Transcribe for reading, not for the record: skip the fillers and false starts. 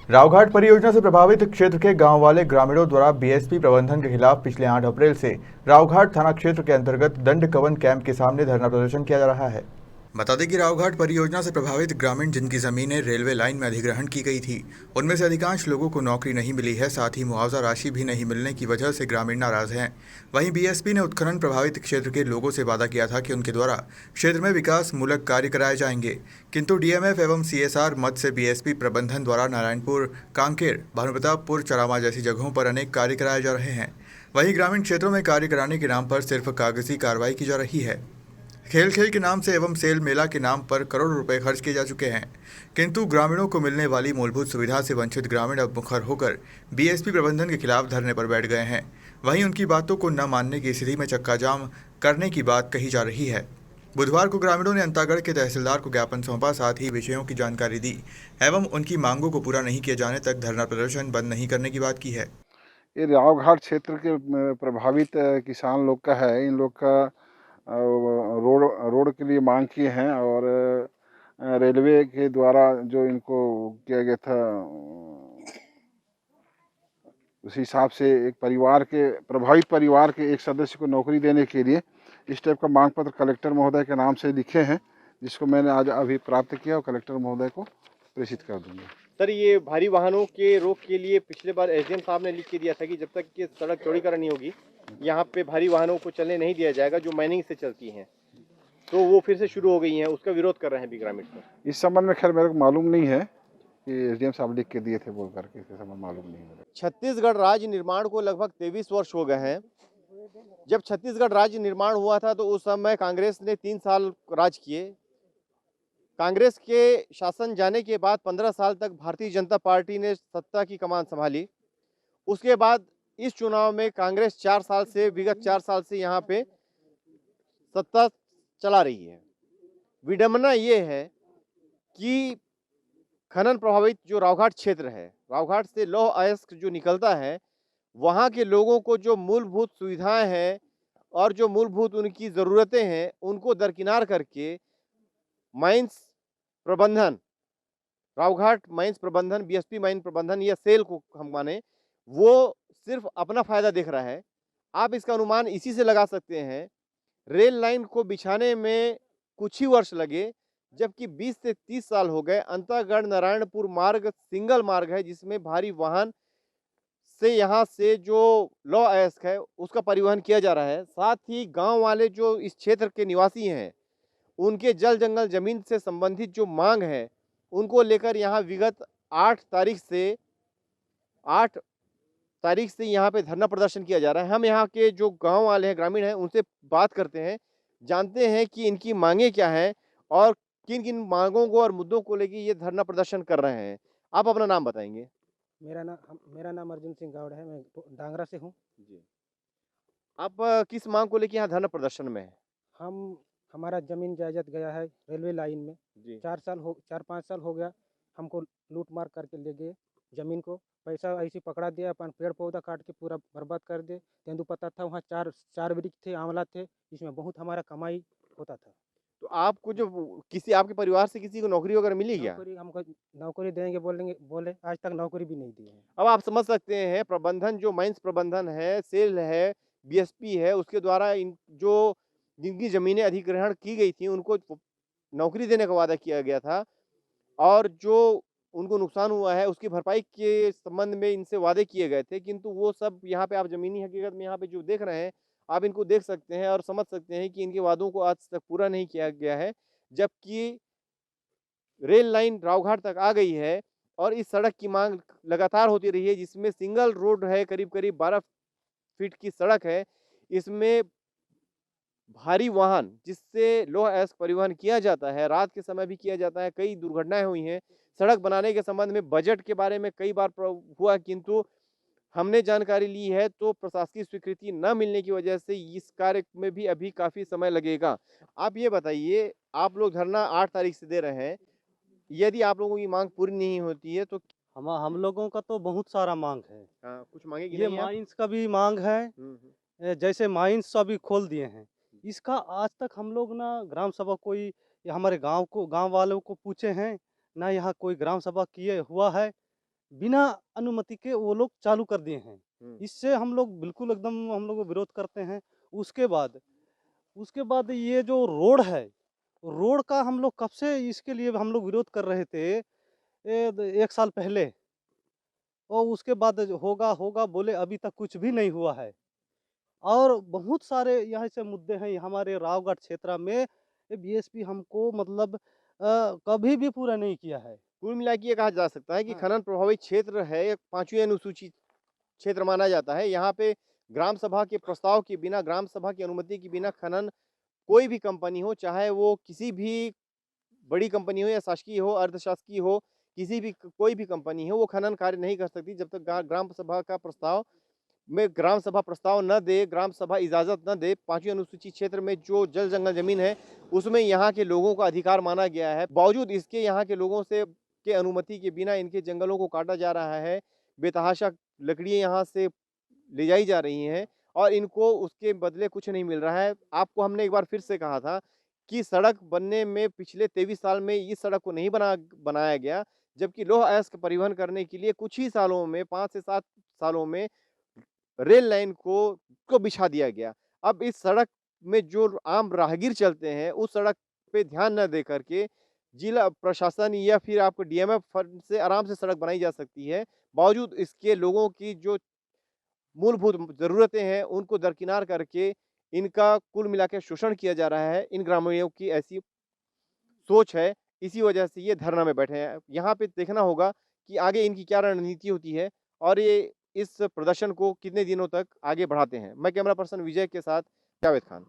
रावघाट परियोजना से प्रभावित क्षेत्र के गांव वाले ग्रामीणों द्वारा बीएसपी प्रबंधन के खिलाफ पिछले 8 अप्रैल से रावघाट थाना क्षेत्र के अंतर्गत दंड कवन कैंप के सामने धरना प्रदर्शन किया जा रहा है। बता दें कि रावघाट परियोजना से प्रभावित ग्रामीण जिनकी जमीनें रेलवे लाइन में अधिग्रहण की गई थी, उनमें से अधिकांश लोगों को नौकरी नहीं मिली है। साथ ही मुआवजा राशि भी नहीं मिलने की वजह से ग्रामीण नाराज हैं। वहीं बीएसपी ने उत्खनन प्रभावित क्षेत्र के लोगों से वादा किया था कि उनके द्वारा क्षेत्र में विकास मूलक कार्य कराए जाएंगे, किंतु डीएमएफ एवं सीएसआर मद से बीएसपी प्रबंधन द्वारा नारायणपुर, कांकेर, भानुप्रतापपुर, चरामा जैसी जगहों पर अनेक कार्य कराए जा रहे हैं। वहीं ग्रामीण क्षेत्रों में कार्य कराने के नाम पर सिर्फ कागजी कार्रवाई की जा रही है। खेल खेल के नाम से एवं सेल मेला के नाम पर करोड़ों रुपए खर्च किए जा चुके हैं, किंतु ग्रामीणों को मिलने वाली मूलभूत सुविधा से वंचित ग्रामीण अब मुखर होकर बीएसपी प्रबंधन के खिलाफ धरने पर बैठ गए हैं। वहीं उनकी बातों को न मानने की स्थिति में चक्का जाम करने की बात कही जा रही है। बुधवार को ग्रामीणों ने अंतागढ़ के तहसीलदार को ज्ञापन सौंपा, साथ ही विषयों की जानकारी दी एवं उनकी मांगों को पूरा नहीं किए जाने तक धरना प्रदर्शन बंद नहीं करने की बात की है। ये रावघाट क्षेत्र के प्रभावित किसान लोग का है। इन लोग का रोड रोड के लिए मांग किए हैं और रेलवे के द्वारा जो इनको किया गया था, उस हिसाब से एक परिवार के प्रभावित परिवार के एक सदस्य को नौकरी देने के लिए इस टाइप का मांग पत्र कलेक्टर महोदय के नाम से लिखे हैं, जिसको मैंने आज अभी प्राप्त किया और कलेक्टर महोदय को प्रेषित कर दूंगा। सर, ये भारी वाहनों के रोक के लिए पिछले बार एसडीएम साहब ने लिख के दिया था कि जब तक ये सड़क चौड़ीकरण नहीं होगी, यहाँ पे भारी वाहनों को चलने नहीं दिया जाएगा जो माइनिंग से चलती हैं। तो वो फिर से शुरू हो गई हैं, उसका विरोध कर रहे हैं भी ग्रामीण सर। इस संबंध में खैर मेरे को मालूम नहीं है कि एसडीएम साहब लिख के दिए थे बोल करके, इस संबंध मालूम नहीं है। छत्तीसगढ़ राज्य निर्माण को लगभग 23 वर्ष हो गए हैं। जब छत्तीसगढ़ राज्य निर्माण हुआ था तो उस समय कांग्रेस ने 3 साल राज किए। कांग्रेस के शासन जाने के बाद 15 साल तक भारतीय जनता पार्टी ने सत्ता की कमान संभाली। उसके बाद इस चुनाव में कांग्रेस विगत 4 साल से यहाँ पे सत्ता चला रही है। विडंबना ये है कि खनन प्रभावित जो रावघाट क्षेत्र है, रावघाट से लौह अयस्क जो निकलता है, वहाँ के लोगों को जो मूलभूत सुविधाएं हैं और जो मूलभूत उनकी ज़रूरतें हैं, उनको दरकिनार करके माइंस प्रबंधन, रावघाट माइंस प्रबंधन, बीएसपी माइन प्रबंधन या सेल को हम माने, वो सिर्फ अपना फायदा देख रहा है। आप इसका अनुमान इसी से लगा सकते हैं। रेल लाइन को बिछाने में कुछ ही वर्ष लगे, जबकि 20 से 30 साल हो गए। अंतागढ़ नारायणपुर मार्ग सिंगल मार्ग है, जिसमें भारी वाहन से यहाँ से जो लौह अयस्क है उसका परिवहन किया जा रहा है। साथ ही गांव वाले जो इस क्षेत्र के निवासी हैं, उनके जल जंगल जमीन से संबंधित जो मांग है, उनको लेकर यहाँ विगत 8 तारीख से यहाँ पे धरना प्रदर्शन किया जा रहा है। हम यहाँ के जो गांव वाले हैं, ग्रामीण हैं, उनसे बात करते हैं, जानते हैं कि इनकी मांगे क्या हैं और किन किन मांगों को और मुद्दों को लेकर ये धरना प्रदर्शन कर रहे हैं। आप अपना नाम बताएंगे? मेरा नाम अर्जुन सिंह गावड़ है। मैं डांगरा से हूँ जी। आप किस मांग को लेकर यहाँ धरना प्रदर्शन में है? हमारा ज़मीन जायदाद गया है रेलवे लाइन में। जी। 4-5 साल हो गया। हमको लूट मार करके ले गए ज़मीन को। पैसा ऐसे पकड़ा दिया, अपन पेड़ पौधा काट के पूरा बर्बाद कर दे। तेंदुपत्ता था वहाँ, चार वृक्ष थे, आंवला थे, इसमें बहुत हमारा कमाई होता था। तो आपको जो आपके परिवार से किसी को नौकरी वगैरह मिली क्या? हमको नौकरी देंगे बोले, आज तक नौकरी भी नहीं दी है। अब आप समझ सकते हैं, प्रबंधन जो माइंस प्रबंधन है, सेल है, बीएसपी है, उसके द्वारा जिनकी ज़मीनें अधिग्रहण की गई थी, उनको नौकरी देने का वादा किया गया था और जो उनको नुकसान हुआ है उसकी भरपाई के संबंध में इनसे वादे किए गए थे, किंतु वो सब यहाँ पे आप ज़मीनी हकीकत में यहाँ पे जो देख रहे हैं, आप इनको देख सकते हैं और समझ सकते हैं कि इनके वादों को आज तक पूरा नहीं किया गया है। जबकि रेल लाइन रावघाट तक आ गई है और इस सड़क की मांग लगातार होती रही है, जिसमें सिंगल रोड है, करीब-करीब 12 फीट की सड़क है। इसमें भारी वाहन जिससे लौह अयस्क परिवहन किया जाता है, रात के समय भी किया जाता है, कई दुर्घटनाएं हुई हैं। सड़क बनाने के संबंध में बजट के बारे में कई बार हुआ, किंतु हमने जानकारी ली है तो प्रशासकीय स्वीकृति न मिलने की वजह से इस कार्य में भी अभी काफ़ी समय लगेगा। आप ये बताइए, आप लोग धरना 8 तारीख से दे रहे हैं, यदि आप लोगों की मांग पूरी नहीं होती है तो हम लोगों का तो बहुत सारा मांग है। कुछ मांगे कि ये नहीं आप? माइंस का भी मांग है। जैसे माइंस अभी खोल दिए हैं, इसका आज तक हम लोग ना ग्राम सभा कोई या हमारे गांव वालों को पूछे हैं, ना यहाँ कोई ग्राम सभा किए हुआ है। बिना अनुमति के वो लोग चालू कर दिए हैं। हम्म। इससे हम लोग बिल्कुल एकदम हम लोग विरोध करते हैं। उसके बाद ये जो रोड है, रोड का हम लोग कब से इसके लिए हम लोग विरोध कर रहे थे 1 साल पहले, और उसके बाद होगा होगा बोले, अभी तक कुछ भी नहीं हुआ है। और बहुत सारे यहाँ से मुद्दे हैं हमारे रावगढ़ क्षेत्र में, बीएसपी हमको मतलब कभी भी पूरा नहीं किया है। कुल मिला के ये कहा जा सकता है कि हाँ। खनन प्रभावित क्षेत्र है, एक 5वीं अनुसूची क्षेत्र माना जाता है। यहाँ पे ग्राम सभा के प्रस्ताव के बिना, ग्राम सभा की अनुमति के बिना खनन कोई भी कंपनी हो, चाहे वो किसी भी बड़ी कंपनी हो या शासकीय हो, अर्धशासकीय हो, किसी भी कोई भी कंपनी हो, वो खनन कार्य नहीं कर सकती जब तक ग्राम सभा का प्रस्ताव में ग्राम सभा प्रस्ताव न दे, ग्राम सभा इजाजत न दे। 5वीं अनुसूची क्षेत्र में जो जल जंगल जमीन है उसमें यहाँ के लोगों का अधिकार माना गया है। बावजूद इसके यहाँ के लोगों से के अनुमति के बिना इनके जंगलों को काटा जा रहा है, बेतहाशा लकड़ियाँ यहाँ से ले जाई जा रही हैं और इनको उसके बदले कुछ नहीं मिल रहा है। आपको हमने एक बार फिर से कहा था कि सड़क बनने में पिछले 23 साल में इस सड़क को नहीं बनाया गया, जबकि लौह अयस्क परिवहन करने के लिए कुछ ही सालों में, 5 से 7 सालों में रेल लाइन को बिछा दिया गया। अब इस सड़क में जो आम राहगीर चलते हैं, उस सड़क पे ध्यान न दे करके जिला प्रशासन या फिर आपको डीएमएफ फंड से आराम से सड़क बनाई जा सकती है। बावजूद इसके लोगों की जो मूलभूत ज़रूरतें हैं, उनको दरकिनार करके इनका कुल मिला के शोषण किया जा रहा है। इन ग्रामीणों की ऐसी सोच है, इसी वजह से ये धरना में बैठे हैं। यहाँ पे देखना होगा कि आगे इनकी क्या रणनीति होती है और ये इस प्रदर्शन को कितने दिनों तक आगे बढ़ाते हैं। मैं कैमरा पर्सन विजय के साथ जावेद खान।